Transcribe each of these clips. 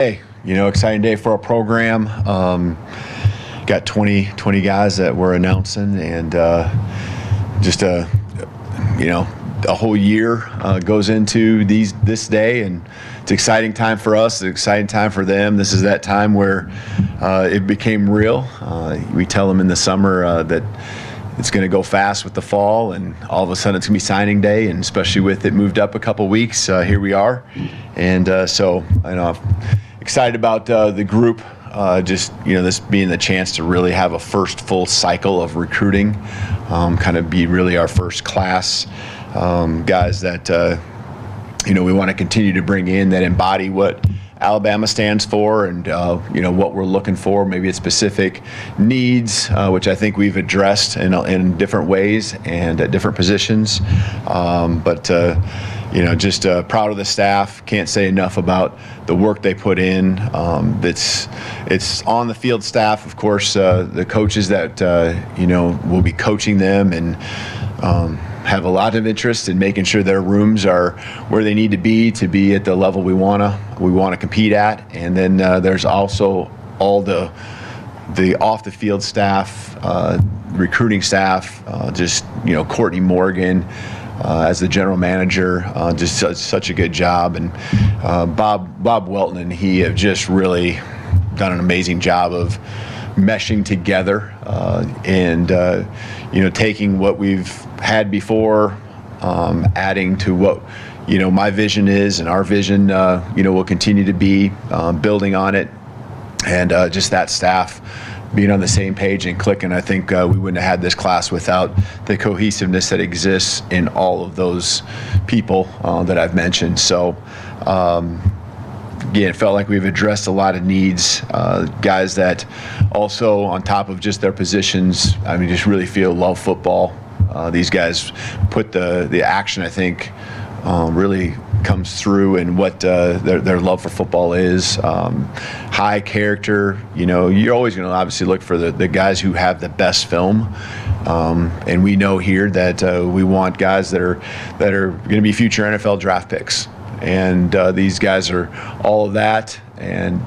Hey, exciting day for our program. Got 20 guys that we're announcing, and just a whole year goes into this day, and it's an exciting time for us. It's an exciting time for them. This is that time where it became real. We tell them in the summer that it's going to go fast with the fall, and all of a sudden it's going to be signing day, and especially with it moved up a couple weeks, here we are. And so I'm excited about the group. This being the chance to really have a first full cycle of recruiting, kind of be really our first class, guys that we want to continue to bring in that embody what Alabama stands for, and what we're looking for. Maybe it's specific needs, which I think we've addressed in different ways and at different positions. Just proud of the staff. Can't say enough about the work they put in. It's on the field staff, of course, the coaches that will be coaching them and have a lot of interest in making sure their rooms are where they need to be at the level we want to compete at. And then there's also all the off the field staff, recruiting staff, Courtney Morgan as the general manager, just such a good job. And Bob Welton and he have just really done an amazing job of meshing together and taking what we've had before, adding to what my vision is, and our vision will continue to be, building on it, and just that staff being on the same page and clicking. I think we wouldn't have had this class without the cohesiveness that exists in all of those people that I've mentioned. So again, it felt like we've addressed a lot of needs. Guys that also, on top of just their positions, just really love football. These guys put the action, I think, really comes through in what their love for football is. High character. You're always going to obviously look for the guys who have the best film. And we know here that we want guys that are going to be future NFL draft picks. And these guys are all of that, and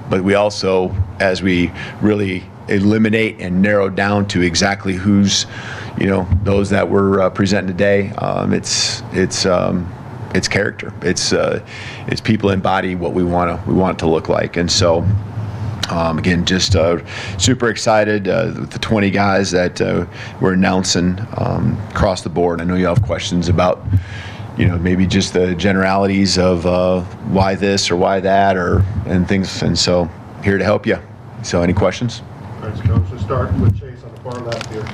but we also, as we really eliminate and narrow down to exactly who's, those that we're presenting today, it's character. It's people embody what we want it to look like, and so. Again, just super excited with the 20 guys that we're announcing across the board. I know you have questions about maybe just the generalities of why this or why that and things. And so here to help you. So any questions? Thanks, Coach. Let's start with Chase on the far left here.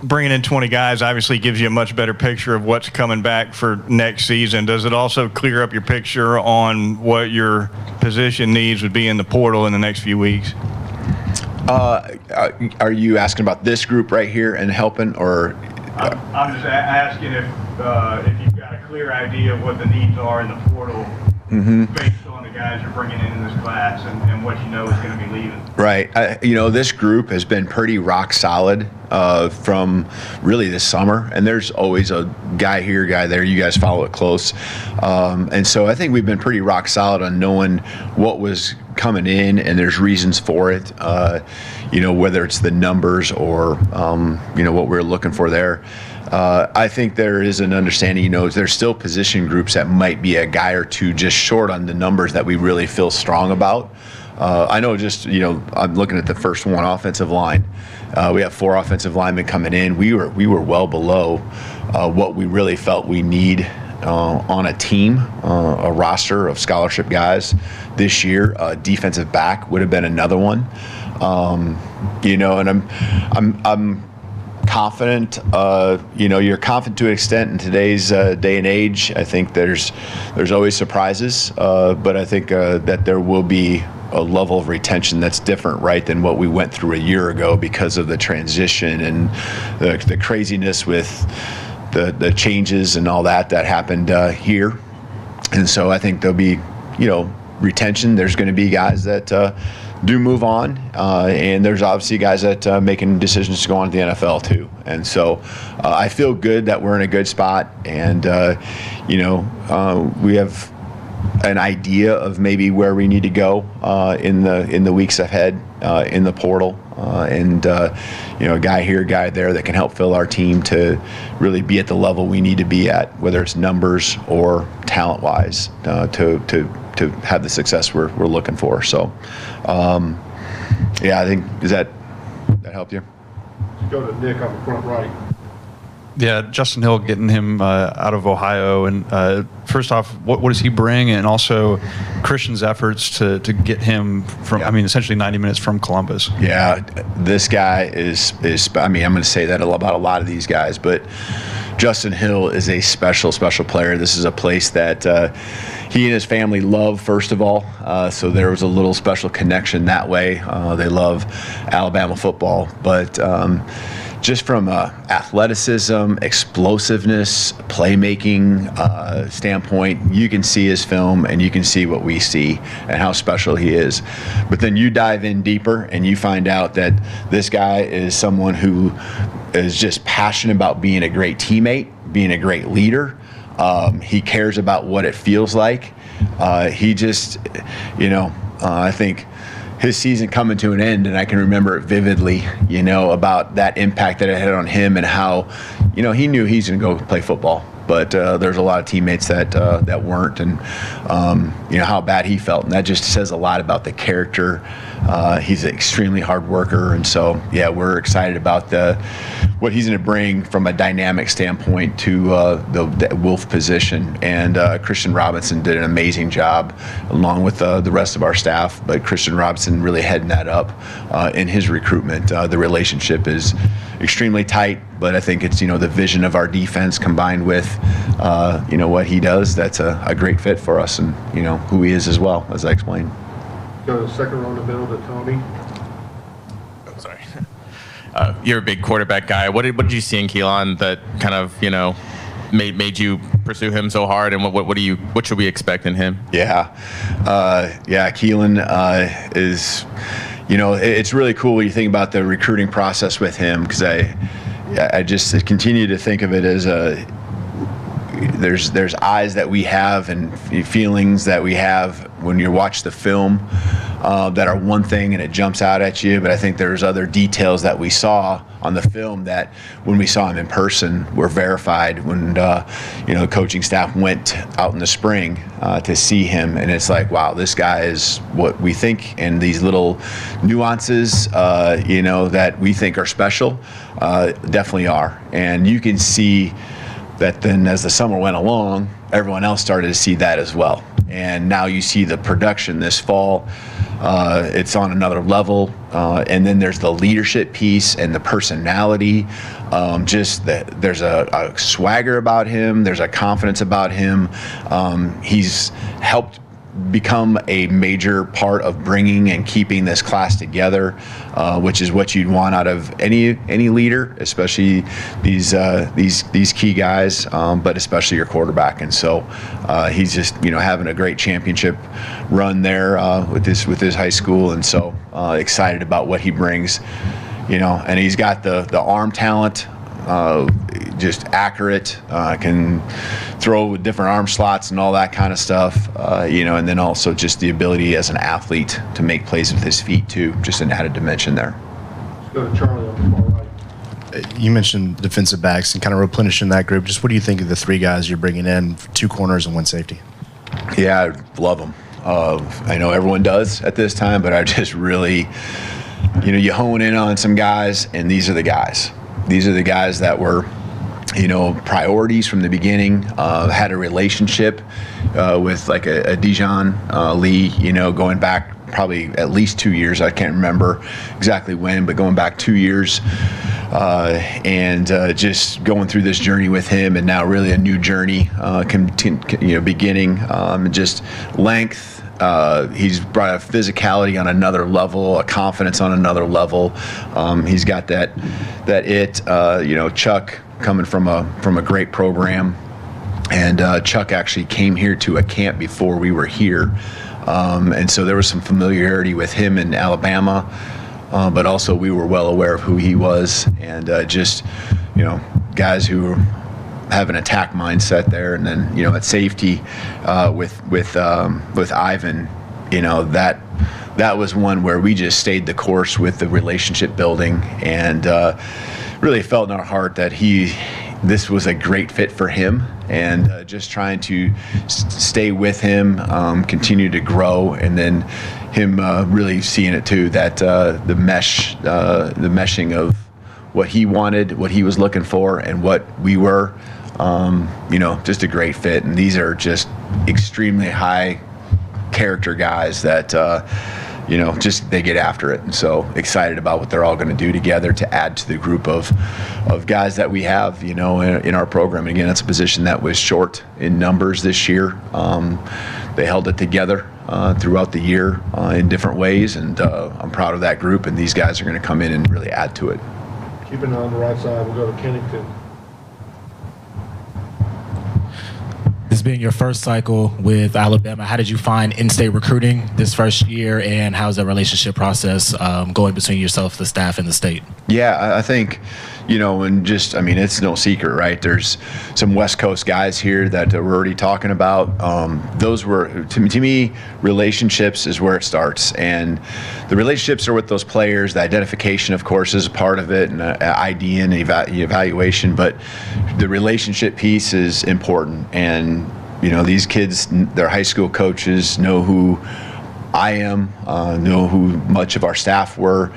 Bringing in 20 guys obviously gives you a much better picture of what's coming back for next season. Does it also clear up your picture on what your position needs would be in the portal in the next few weeks? Are you asking about this group right here and helping, or? I'm just asking if you've got a clear idea of what the needs are in the portal, based on the guys you're bringing in this class and what is going to be leaving. Right. This group has been pretty rock solid from really this summer, and there's always a guy here, guy there. You guys follow it close, and so I think we've been pretty rock solid on knowing what was coming in, and there's reasons for it. Whether it's the numbers or what we're looking for there. I think there is an understanding, there's still position groups that might be a guy or two just short on the numbers that we really feel strong about. I know I'm looking at the first one, offensive line. We have 4 offensive linemen coming in. We were well below what we really felt we need on a team, a roster of scholarship guys this year. Defensive back would have been another one. And I'm confident. You're confident to an extent in today's day and age. I think there's always surprises, but I think that there will be a level of retention that's different, right, than what we went through a year ago because of the transition and the craziness with the changes and all that happened here. And so I think there'll be, retention. There's going to be guys that do move on, and there's obviously guys that making decisions to go on to the NFL too. And so I feel good that we're in a good spot, and we have an idea of maybe where we need to go in the weeks ahead in the portal, and a guy here, a guy there that can help fill our team to really be at the level we need to be at, whether it's numbers or talent-wise, to have the success we're looking for. So, I think that helped you? Go to Nick on the front right. Yeah, Justin Hill, getting him out of Ohio, and first off, what does he bring, and also Christian's efforts to get him from, essentially 90 minutes from Columbus. Yeah, this guy is. I'm going to say that about a lot of these guys, but Justin Hill is a special player. This is a place that he and his family love, first of all. So there was a little special connection that way. They love Alabama football, but just from athleticism, explosiveness, playmaking standpoint, you can see his film and you can see what we see and how special he is. But then you dive in deeper and you find out that this guy is someone who is just passionate about being a great teammate, being a great leader. He cares about what it feels like. He just, I think his season coming to an end, and I can remember it vividly, about that impact that it had on him and how, he knew he's going to go play football. But there's a lot of teammates that weren't, and how bad he felt, and that just says a lot about the character. He's an extremely hard worker, and so we're excited about what he's going to bring from a dynamic standpoint to the Wolf position. And Christian Robinson did an amazing job, along with the rest of our staff. But Christian Robinson really heading that up in his recruitment. The relationship is extremely tight, but I think it's the vision of our defense combined with what he does. That's a great fit for us, and who he is as well, as I explained. Go to the second row in the middle to Tony. Oh, sorry. You're a big quarterback guy. What did you see in Keon that kind of made you pursue him so hard, and what should we expect in him? Keelan is. It's really cool when you think about the recruiting process with him, because I just continue to think of it as there's eyes that we have and feelings that we have when you watch the film that are one thing and it jumps out at you, but I think there's other details that we saw on the film that when we saw him in person were verified when the coaching staff went out in the spring to see him, and it's like, wow, this guy is what we think, and these little nuances that we think are special definitely are. And you can see that then as the summer went along, everyone else started to see that as well. And now you see the production this fall. It's on another level. And then there's the leadership piece and the personality. There's a swagger about him. There's a confidence about him. He's helped become a major part of bringing and keeping this class together, which is what you'd want out of any leader, especially these key guys, but especially your quarterback. And so he's just having a great championship run there with his high school, and so excited about what he brings. And he's got the arm talent. Just accurate, can throw with different arm slots and all that kind of stuff, and then also just the ability as an athlete to make plays with his feet too, just an added dimension there. Let's go to Charlie on the far right. You mentioned defensive backs and kind of replenishing that group. Just what do you think of the three guys you're bringing in, 2 corners and 1 safety? Yeah, I love them. I know everyone does at this time, but I just really, you hone in on some guys, and these are the guys. These are the guys that were, priorities from the beginning, had a relationship with like a Dijon Lee, going back probably at least 2 years. I can't remember exactly when, but going back 2 years, and just going through this journey with him, and now really a new journey, beginning, just length. He's brought a physicality on another level, a confidence on another level. He's got that Chuck coming from a great program, and Chuck actually came here to a camp before we were here, and so there was some familiarity with him in Alabama, but also we were well aware of who he was, and guys who have an attack mindset there, and then at safety with Ivan, that was one where we just stayed the course with the relationship building, and really felt in our heart that this was a great fit for him, and just trying to stay with him, continue to grow, and then him really seeing it too, that the meshing of what he wanted, what he was looking for, and what we were, just a great fit. And these are just extremely high character guys that just they get after it, and so excited about what they're all going to do together to add to the group of guys that we have in our program. And again, that's a position that was short in numbers this year. They held it together throughout the year in different ways, and I'm proud of that group, and these guys are going to come in and really add to it. Keeping it on the right side, we'll go to Kennington. This being your first cycle with Alabama, how did you find in-state recruiting this first year, and how's the relationship process going between yourself, the staff, and the state? Yeah, I think, it's no secret, right? There's some West Coast guys here that we're already talking about. Those were, to me, relationships is where it starts. And the relationships are with those players. The identification, of course, is a part of it, and ID and evaluation. But the relationship piece is important. And, these kids, their high school coaches know who I am, know who much of our staff were.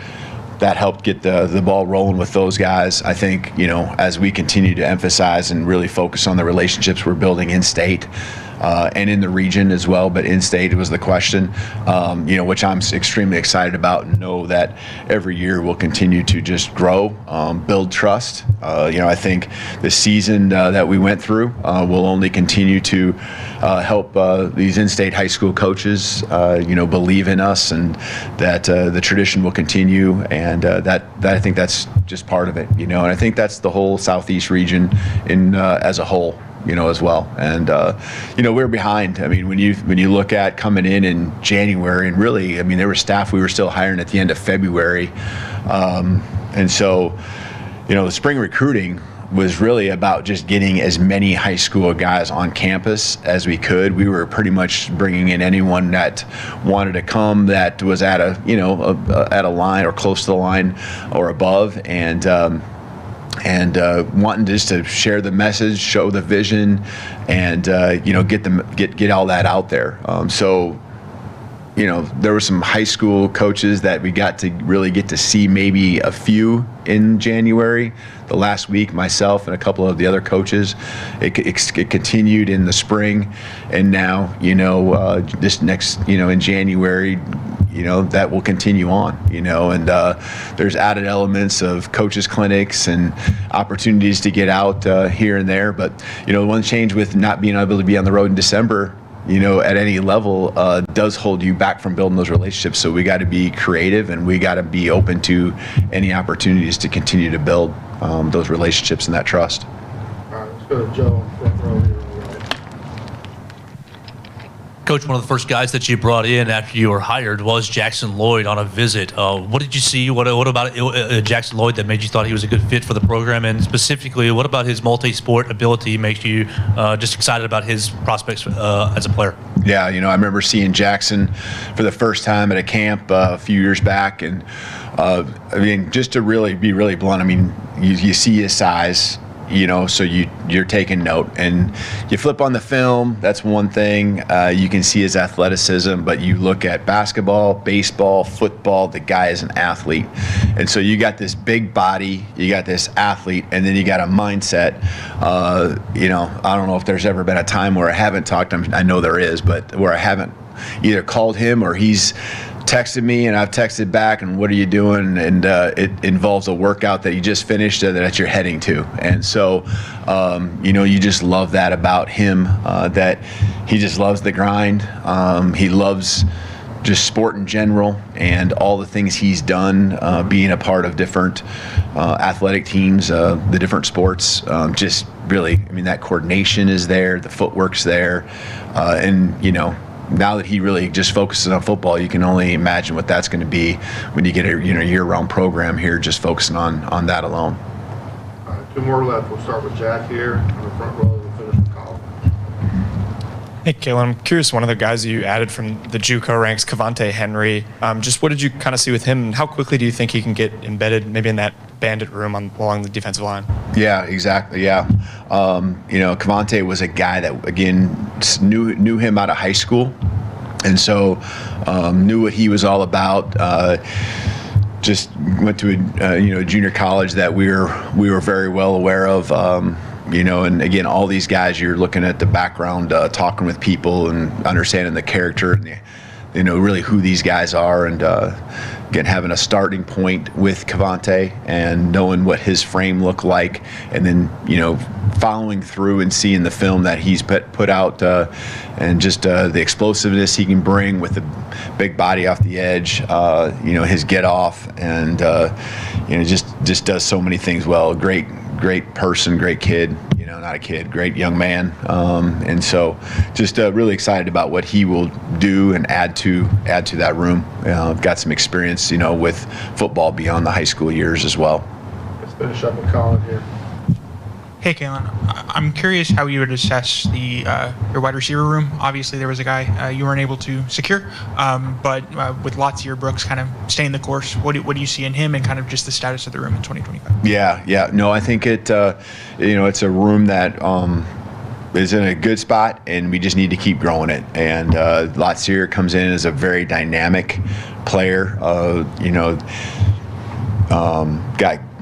That helped get the ball rolling with those guys. I think, as we continue to emphasize and really focus on the relationships we're building in state and in the region as well, but in state was the question, which I'm extremely excited about, and know that every year we'll continue to just grow, build trust. I think the season that we went through will only continue to help these in-state high school coaches, believe in us, and that the tradition will continue, and that I think that's just part of it, and I think that's the whole Southeast region as a whole, as well. And we're behind. I mean, when you look at coming in January, and really, there were staff we were still hiring at the end of February, and so the spring recruiting was really about just getting as many high school guys on campus as we could. We were pretty much bringing in anyone that wanted to come that was at a line or close to the line or above, and wanting just to share the message, show the vision, and get all that out there. There were some high school coaches that we got to really get to see, maybe a few in January. The last week, myself and a couple of the other coaches, it continued in the spring, and now this next in January, that will continue on, and there's added elements of coaches clinics and opportunities to get out here and there. But one change with not being able to be on the road in December, at any level, does hold you back from building those relationships. So we got to be creative, and we got to be open to any opportunities to continue to build those relationships and that trust. All right, let's go to Joe on the front row here on the right. Coach, one of the first guys that you brought in after you were hired was Jackson Lloyd on a visit. What did you see? What about Jackson Lloyd that made you thought he was a good fit for the program? And specifically, what about his multi-sport ability makes you just excited about his prospects as a player? Yeah, I remember seeing Jackson for the first time at a camp a few years back, and just to really be really blunt, you see his size, so you're taking note, and you flip on the film. That's one thing. You can see his athleticism, but you look at basketball, baseball, football, the guy is an athlete. And so you got this big body, you got this athlete, and then you got a mindset. I don't know if there's ever been a time where I haven't talked to him. I know there is, but where I haven't either called him or he's texted me and I've texted back, and what are you doing? And it involves a workout that you just finished that you're heading to. And so, you just love that about him, that he just loves the grind. He loves just sport in general, and all the things he's done, being a part of different athletic teams, the different sports, just really, that coordination is there, the footwork's there, and now that he really just focuses on football, you can only imagine what that's going to be when you get a year-round program here just focusing on that alone. All right, Two more left. We'll start with Jack here on the front row, and we'll finish with Colin. Hey, Kalen, I'm curious, one of the guys you added from the JUCO ranks, Kavante Henry, just what did you kind of see with him, and how quickly do you think he can get embedded maybe in that bandit room along the defensive line? Yeah, exactly. Yeah. Kavante was a guy that, again, knew him out of high school. And so knew what he was all about. Just went to a junior college that we were very well aware of. And again, all these guys, you're looking at the background, talking with people and understanding the character and really who these guys are, and again, having a starting point with Kavante and knowing what his frame looked like, and then following through and seeing the film that he's put out, and just the explosiveness he can bring with the big body off the edge, his get off, and just does so many things well. Great person, great kid, not a kid, great young man. And so just really excited about what he will do and add to that room. Got some experience, with football beyond the high school years as well. Let's finish up with Colin here. Hey, Kalen. I'm curious how you would assess your wide receiver room. Obviously, there was a guy you weren't able to secure, but with Latsier Brooks kind of staying the course, what do you see in him, and kind of just the status of the room in 2025? Yeah. No, I think it's a room that is in a good spot, and we just need to keep growing it. And Latsier comes in as a very dynamic player.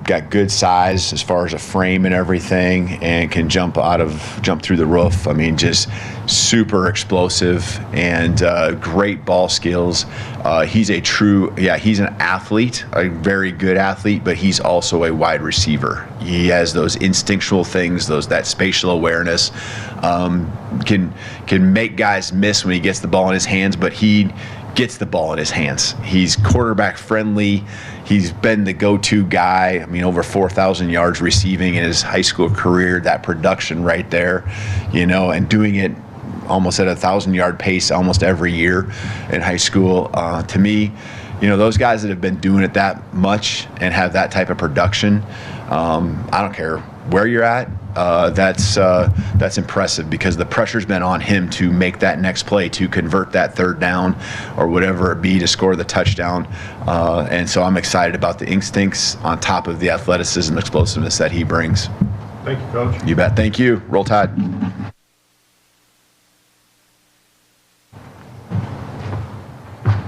Got good size as far as a frame and everything, and can jump through the roof. I mean, just super explosive and great ball skills. He's an athlete, a very good athlete, but he's also a wide receiver. He has those instinctual things, that spatial awareness. Can make guys miss when he gets the ball in his hands, but he gets the ball in his hands. He's quarterback friendly. He's been the go-to guy. I mean, over 4,000 yards receiving in his high school career. That production right there, and doing it almost at a 1,000-yard pace almost every year in high school. To me, those guys that have been doing it that much and have that type of production, I don't care where you're at. That's impressive, because the pressure's been on him to make that next play, to convert that third down or whatever it be, to score the touchdown. And so I'm excited about the instincts on top of the athleticism and explosiveness that he brings. Thank you, Coach. You bet. Thank you. Roll Tide.